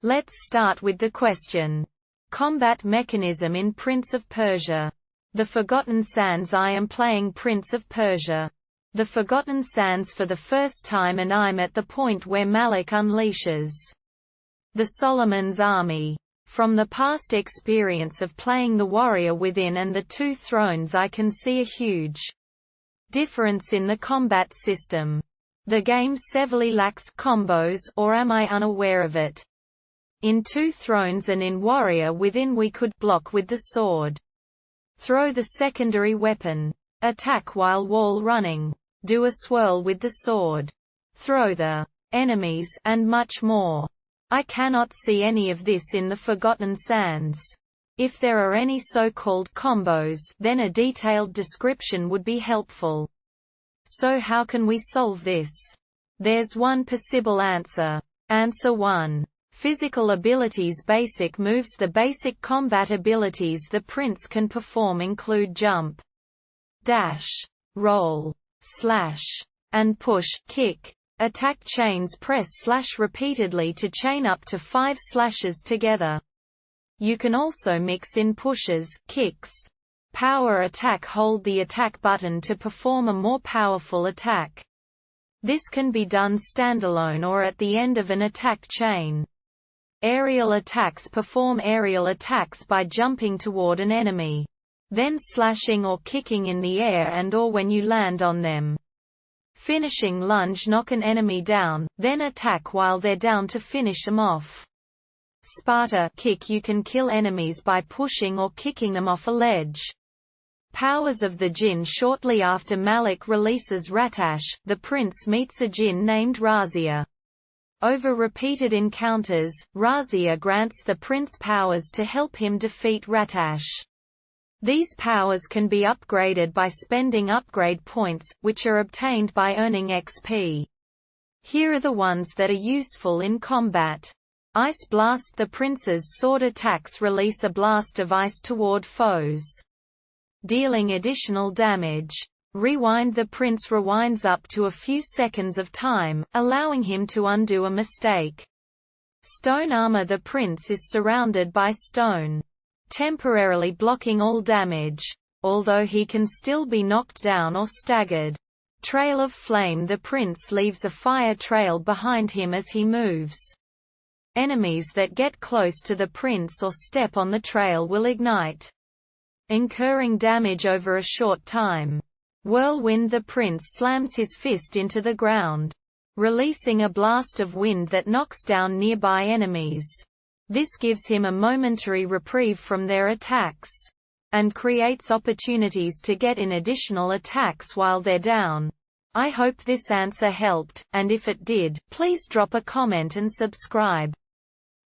Let's start with the question. Combat mechanism in Prince of Persia. The Forgotten Sands. I am playing Prince of Persia. The Forgotten Sands for the first time, and I'm at the point where Malik unleashes the Solomon's army. From the past experience of playing the Warrior Within and the Two Thrones, I can see a huge difference in the combat system. The game severely lacks combos, or am I unaware of it? In Two Thrones and in Warrior Within we could block with the sword, throw the secondary weapon, attack while wall running, do a swirl with the sword, throw the enemies, and much more. I cannot see any of this in the Forgotten Sands. If there are any so-called combos, then a detailed description would be helpful. So how can we solve this? There's one possible answer. Answer 1. Physical abilities. Basic moves. The basic combat abilities the prince can perform include jump, dash, roll, slash, and push, kick. Attack chains. Press slash repeatedly to chain up to 5 slashes together. You can also mix in pushes, kicks. Power attack. Hold the attack button to perform a more powerful attack. This can be done standalone or at the end of an attack chain. Aerial attacks. Perform aerial attacks by jumping toward an enemy, then slashing or kicking in the air and/or when you land on them. Finishing lunge. Knock an enemy down, then attack while they're down to finish them off. Sparta kick. You can kill enemies by pushing or kicking them off a ledge. Powers of the Jinn. Shortly after Malik releases Ratash, the prince meets a Jinn named Razia. Over repeated encounters, Razia grants the prince powers to help him defeat Ratash. These powers can be upgraded by spending upgrade points, which are obtained by earning XP. Here are the ones that are useful in combat. Ice Blast. The prince's sword attacks release a blast of ice toward foes, dealing additional damage. Rewind. The prince rewinds up to a few seconds of time, allowing him to undo a mistake. Stone Armor. The prince is surrounded by stone, temporarily blocking all damage, although he can still be knocked down or staggered. Trail of Flame. The prince leaves a fire trail behind him as he moves. Enemies that get close to the prince or step on the trail will ignite, incurring damage over a short time. Whirlwind. The prince slams his fist into the ground, releasing a blast of wind that knocks down nearby enemies. This gives him a momentary reprieve from their attacks, and creates opportunities to get in additional attacks while they're down. I hope this answer helped, and if it did, please drop a comment and subscribe.